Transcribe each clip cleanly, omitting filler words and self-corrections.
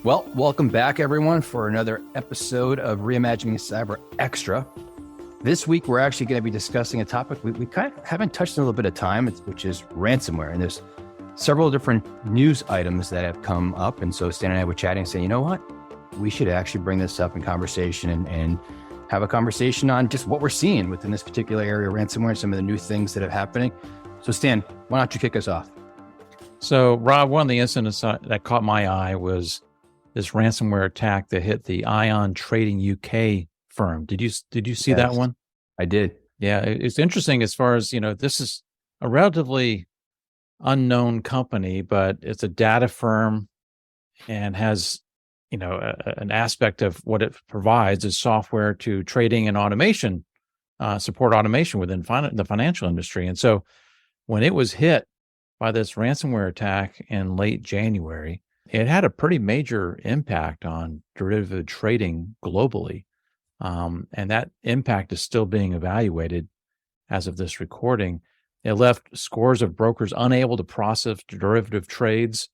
Well, welcome back, everyone, for another episode of Reimagining Cyber Extra. This week, we're actually going to be discussing a topic we kind of haven't touched in a little bit of time, which is ransomware. And there's several different news items that have come up. And so Stan and I were chatting, saying, you know what? We should actually bring this up in conversation and have a conversation on just what we're seeing within this particular area of ransomware and some of the new things that are happening. So Stan, why don't you kick us off? So Rob, one of the incidents that caught my eye was this ransomware attack that hit the Ion Trading UK firm. Did you see that one? I did. Yeah, it's interesting as far as, this is a relatively unknown company, but it's a data firm and has, an aspect of what it provides is software to trading and automation, support automation within the financial industry. And so when it was hit by this ransomware attack in late January, it had a pretty major impact on derivative trading globally. And that impact is still being evaluated as of this recording. It left scores of brokers unable to process derivative trades,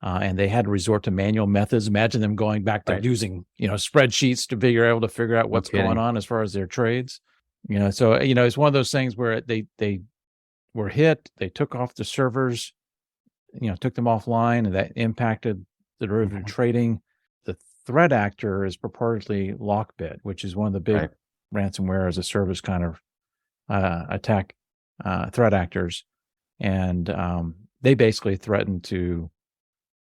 and they had to resort to manual methods. Imagine them going back to using, spreadsheets to be able to figure out what's going on as far as their trades. So it's one of those things where they were hit, they took off the servers, took them offline, and that impacted the derivative trading. The threat actor is purportedly LockBit, which is one of the big ransomware-as-a-service kind of attack threat actors. And they basically threatened to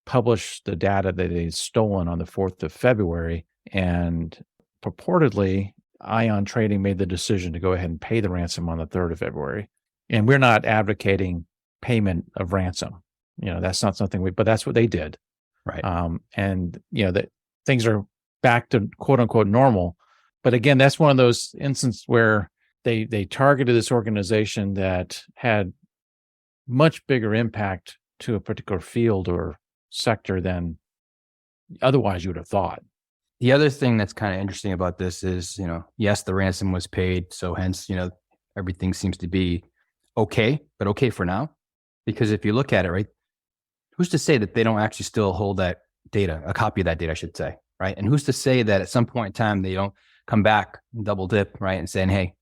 publish the data that they'd stolen on the 4th of February. And purportedly, Ion Trading made the decision to go ahead and pay the ransom on the 3rd of February. And we're not advocating payment of ransom. That's not something but that's what they did. Right. And, that things are back to quote unquote normal. But again, that's one of those instances where they targeted this organization that had much bigger impact to a particular field or sector than otherwise you would have thought. The other thing that's kind of interesting about this is, yes, the ransom was paid. So hence, everything seems to be okay, but okay for now. Because if you look at it, right, who's to say that they don't actually still hold that data, a copy of that data, I should say, right? And who's to say that at some point in time, they don't come back and double dip, right? And saying, hey,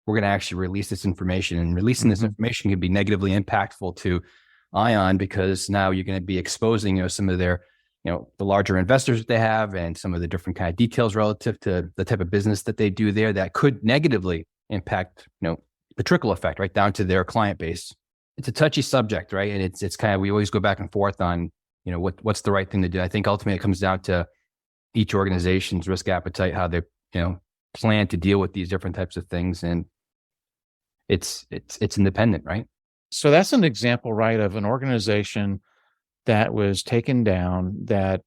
we're going to actually release this information, and releasing this information can be negatively impactful to Ion, because now you're going to be exposing, some of their, the larger investors that they have and some of the different kind of details relative to the type of business that they do there that could negatively impact, the trickle effect right down to their client base. It's a touchy subject, right? And it's kind of, we always go back and forth on, what's the right thing to do. I think ultimately it comes down to each organization's risk appetite, how they, plan to deal with these different types of things. And it's independent, right? So that's an example, right, of an organization that was taken down that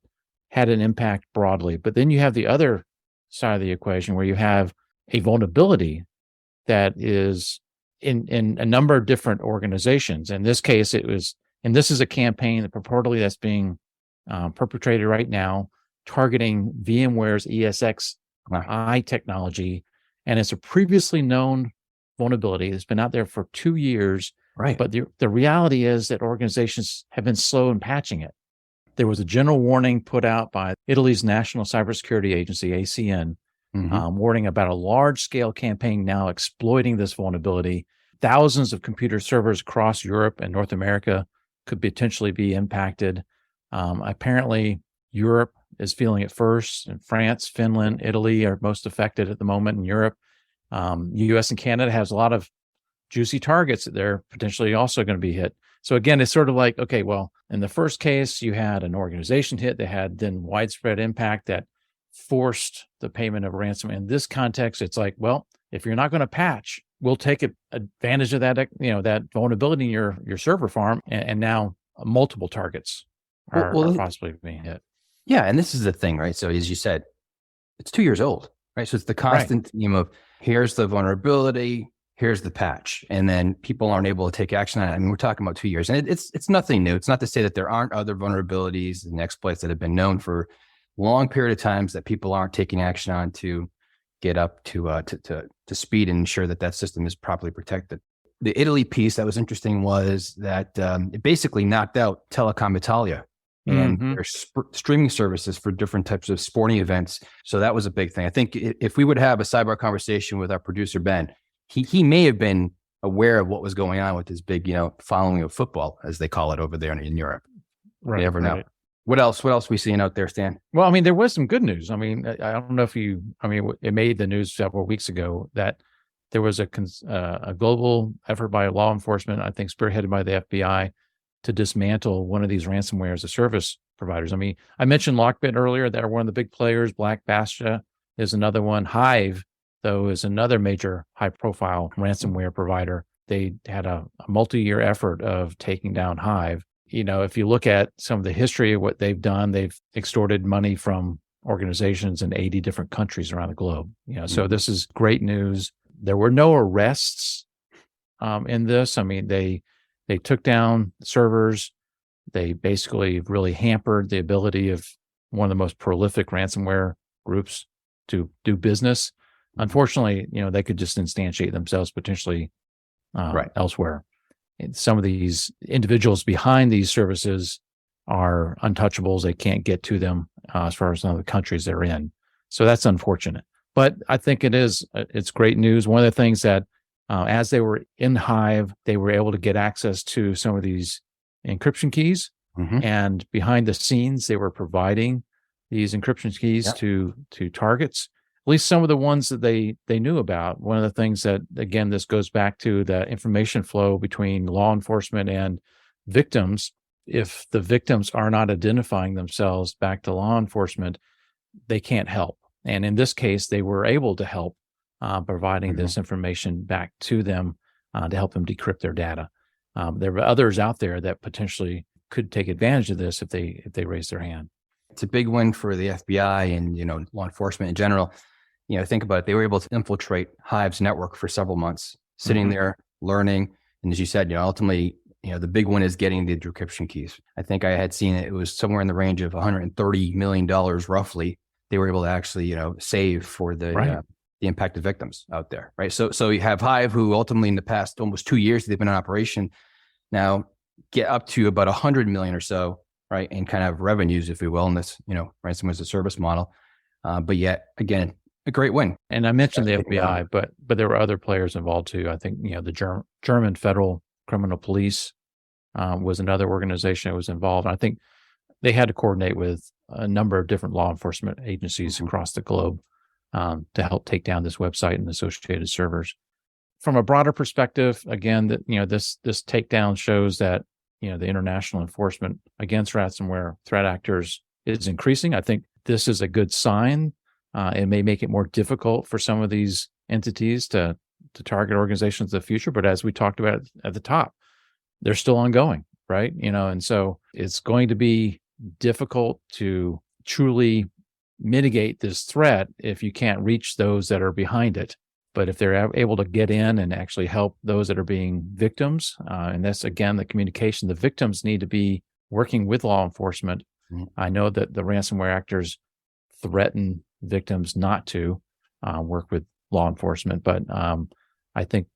had an impact broadly. But then you have the other side of the equation where you have a vulnerability that is in a number of different organizations. In this case, this is a campaign that purportedly that's being perpetrated right now, targeting VMware's ESXi technology. And it's a previously known vulnerability that's been out there for 2 years. Right. But the reality is that organizations have been slow in patching it. There was a general warning put out by Italy's National Cybersecurity Agency, ACN, warning about a large-scale campaign now exploiting this vulnerability. Thousands of computer servers across Europe and North America could potentially be impacted. Apparently, Europe is feeling it first, and France, Finland, Italy are most affected at the moment in Europe. U.S. and Canada has a lot of juicy targets that they're potentially also going to be hit. So again, it's sort of like, okay, well, in the first case, you had an organization hit that had then widespread impact that forced the payment of ransom. In this context, it's like, well, if you're not going to patch, we'll take advantage of that, that vulnerability in your server farm, and now multiple targets are possibly being hit. Yeah, and this is the thing, right? So as you said, it's 2 years old, right? So it's the constant theme of here's the vulnerability, here's the patch, and then people aren't able to take action on it. I mean, we're talking about 2 years, and it's nothing new. It's not to say that there aren't other vulnerabilities and exploits that have been known for a long period of times that people aren't taking action on to get up to speed and ensure that system is properly protected. The Italy piece that was interesting was that it basically knocked out Telecom Italia and Mhm. there's streaming services for different types of sporting events. So that was a big thing. I think if we would have a sidebar conversation with our producer, Ben, he may have been aware of what was going on with this big, following of football, as they call it over there in Europe. You Right. never know. Right. What else we seeing out there, Stan? Well, I mean, there was some good news. I mean, I don't know if it made the news several weeks ago that there was a global effort by law enforcement, I think spearheaded by the FBI, to dismantle one of these ransomware-as-a-service providers. I mean, I mentioned LockBit earlier. They're one of the big players. Black Bastia is another one. Hive, though, is another major high-profile ransomware provider. They had a multi-year effort of taking down Hive. If you look at some of the history of what they've done, they've extorted money from organizations in 80 different countries around the globe. So this is great news. There were no arrests in this. I mean, they took down servers. They basically really hampered the ability of one of the most prolific ransomware groups to do business. Unfortunately, they could just instantiate themselves potentially elsewhere. And some of these individuals behind these services are untouchables. They can't get to them as far as some of the countries they're in. So that's unfortunate. But I think it's great news. One of the things that as they were in Hive, they were able to get access to some of these encryption keys. Mm-hmm. And behind the scenes, they were providing these encryption keys to targets, at least some of the ones that they knew about. One of the things that, again, this goes back to the information flow between law enforcement and victims. If the victims are not identifying themselves back to law enforcement, they can't help. And in this case, they were able to help providing this information back to them to help them decrypt their data. There were others out there that potentially could take advantage of this if they raise their hand. It's a big win for the FBI and law enforcement in general. Think about it. They were able to infiltrate Hive's network for several months, sitting there learning. And as you said, ultimately, the big one is getting the decryption keys. I think I had seen it was somewhere in the range of $130 million roughly. They were able to actually, save for the impacted victims out there, right? So you have Hive, who ultimately in the past almost 2 years they've been in operation, now get up to about 100 million or so, right, in kind of revenues, if you will, in this ransomware as a service model. But yet again, a great win. And I mentioned the FBI, but there were other players involved too. I think the German Federal Criminal Police was another organization that was involved. I think they had to coordinate with a number of different law enforcement agencies across the globe to help take down this website and associated servers. From a broader perspective, again, this takedown shows that the international enforcement against ransomware threat actors is increasing. I think this is a good sign. It may make it more difficult for some of these entities to target organizations in the future, but as we talked about at the top, they're still ongoing, right? And so it's going to be difficult to truly mitigate this threat if you can't reach those that are behind it. But if they're able to get in and actually help those that are being victims, and that's, again, the communication, the victims need to be working with law enforcement. I know that the ransomware actors threaten victims not to work with law enforcement, but I think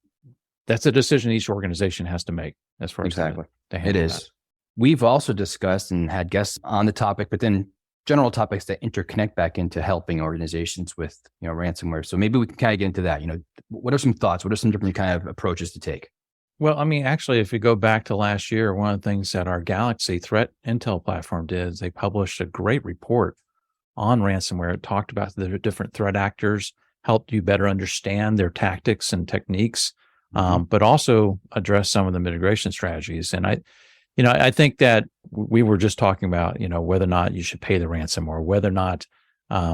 that's a decision each organization has to make as far as to handle it is. That. We've also discussed and had guests on the topic, but then general topics that interconnect back into helping organizations with ransomware. So maybe we can kind of get into that. What are some thoughts? What are some different kind of approaches to take? Well, I mean, actually, if you go back to last year, one of the things that our Galaxy Threat Intel platform did is they published a great report on ransomware. It talked about the different threat actors, helped you better understand their tactics and techniques, but also address some of the mitigation strategies. And I think that we were just talking about, whether or not you should pay the ransom or whether or not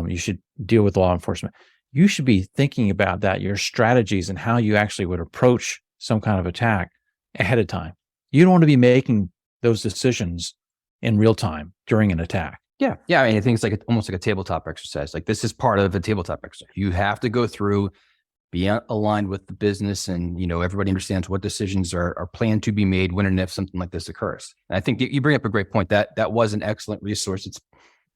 you should deal with law enforcement. You should be thinking about that, your strategies and how you actually would approach some kind of attack ahead of time. You don't want to be making those decisions in real time during an attack. Yeah. I mean, I think it's almost like a tabletop exercise. Like, this is part of a tabletop exercise. You have to go through, be aligned with the business, and everybody understands what decisions are planned to be made when and if something like this occurs. And I think you bring up a great point. That was an excellent resource. It's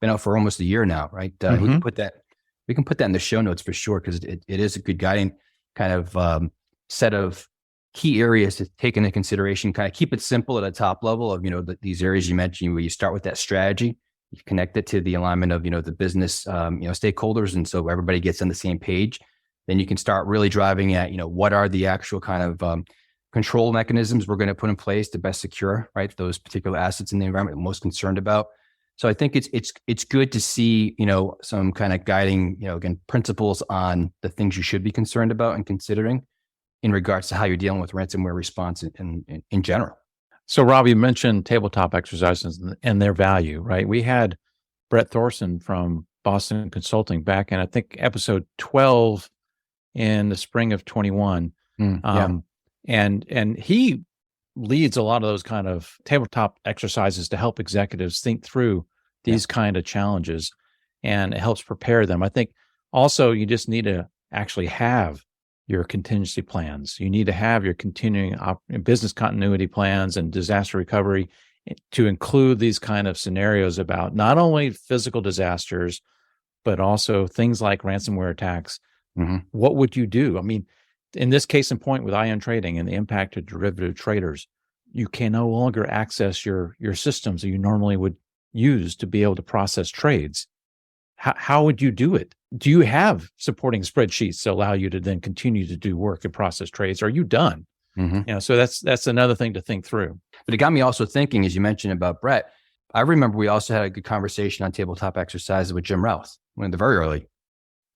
been out for almost a year now, right? We can put that in the show notes for sure, because it is a good guiding kind of set of key areas to take into consideration, kind of keep it simple at a top level of, these areas you mentioned, where you start with that strategy, you connect it to the alignment of, the business, stakeholders. And so everybody gets on the same page. Then you can start really driving at, what are the actual kind of control mechanisms we're going to put in place to best secure, right, those particular assets in the environment we're most concerned about. So I think it's good to see, some kind of guiding, again, principles on the things you should be concerned about and considering in regards to how you're dealing with ransomware response in general. So, Rob, you mentioned tabletop exercises and their value, right? We had Brett Thorson from Boston Consulting back in, I think, episode 12 in the spring of 21. And he leads a lot of those kind of tabletop exercises to help executives think through these kind of challenges, and it helps prepare them. I think also you just need to actually have your contingency plans. You need to have your continuing business continuity plans and disaster recovery to include these kind of scenarios about not only physical disasters, but also things like ransomware attacks. What would you do? I mean, in this case in point with ion trading and the impact of derivative traders, you can no longer access your systems that you normally would use to be able to process trades. How would you do it? Do you have supporting spreadsheets to allow you to then continue to do work and process trades? Are you done? So that's another thing to think through. But it got me also thinking, as you mentioned about Brett, I remember we also had a good conversation on tabletop exercises with Jim Routh, one of the very early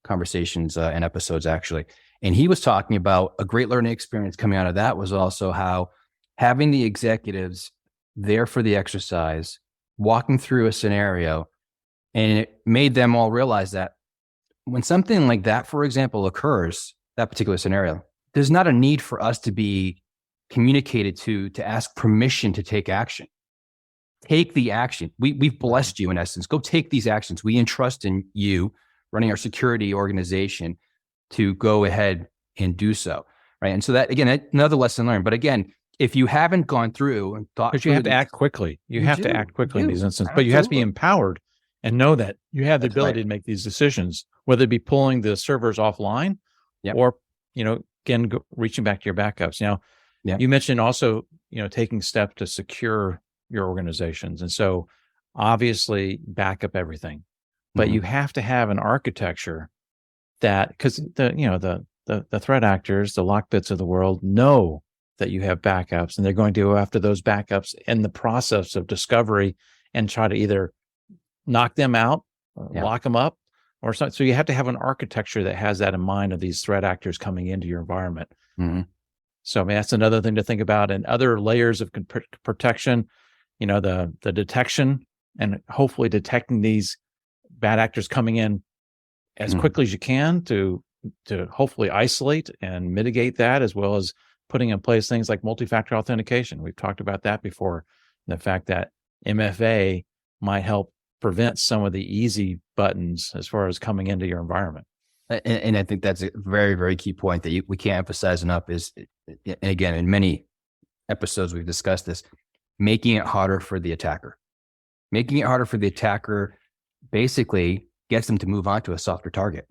conversations and episodes, actually. And he was talking about a great learning experience coming out of that was also how having the executives there for the exercise, walking through a scenario, and it made them all realize that when something like that, for example, occurs, that particular scenario, there's not a need for us to be communicated to ask permission to take action. Take the action. We've blessed you, in essence. Go take these actions. We entrust in you, running our security organization, to go ahead and do so, right? And so that, again, another lesson learned. But again, if you haven't gone through and thought, because you have to act quickly. You have to act quickly in these instances, but you have to be empowered and know that you have the ability to make these decisions, whether it be pulling the servers offline or, again, reaching back to your backups. Now, you mentioned also, taking steps to secure your organizations. And so obviously back up everything, but you have to have an architecture that, because the threat actors, the LockBits of the world know that you have backups, and they're going to go after those backups in the process of discovery and try to either knock them out, lock them up, or something. So you have to have an architecture that has that in mind of these threat actors coming into your environment. So I mean, that's another thing to think about. And other layers of protection, the detection and hopefully detecting these bad actors coming in as quickly as you can to hopefully isolate and mitigate that, as well as putting in place things like multi-factor authentication. We've talked about that before. The fact that MFA might help prevent some of the easy buttons as far as coming into your environment. And I think that's a very, very key point that we can't emphasize enough is, and again, in many episodes we've discussed this, making it harder for the attacker. Making it harder for the attacker basically gets them to move on to a softer target,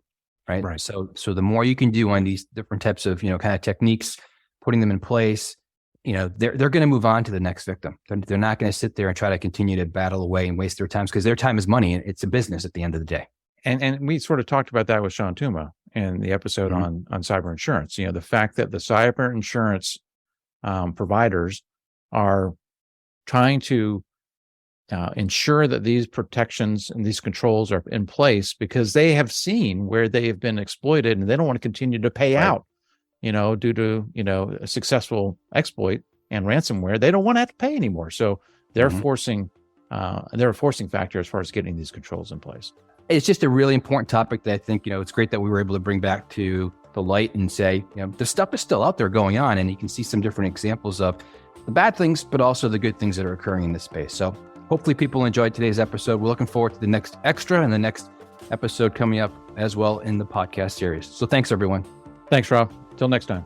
right? So the more you can do on these different types of, kind of techniques, putting them in place, they're going to move on to the next victim. They're not going to sit there and try to continue to battle away and waste their time, because their time is money and it's a business at the end of the day. And we sort of talked about that with Sean Tuma in the episode on cyber insurance. The fact that the cyber insurance providers are trying to ensure that these protections and these controls are in place because they have seen where they have been exploited, and they don't want to continue to pay out, due to, a successful exploit and ransomware. They don't want to have to pay anymore. So they're forcing, they're a forcing factor as far as getting these controls in place. It's just a really important topic that I think, it's great that we were able to bring back to the light and say, the stuff is still out there going on, and you can see some different examples of the bad things, but also the good things that are occurring in this space. So hopefully people enjoyed today's episode. We're looking forward to the next extra and the next episode coming up as well in the podcast series. So thanks, everyone. Thanks, Rob. Till next time.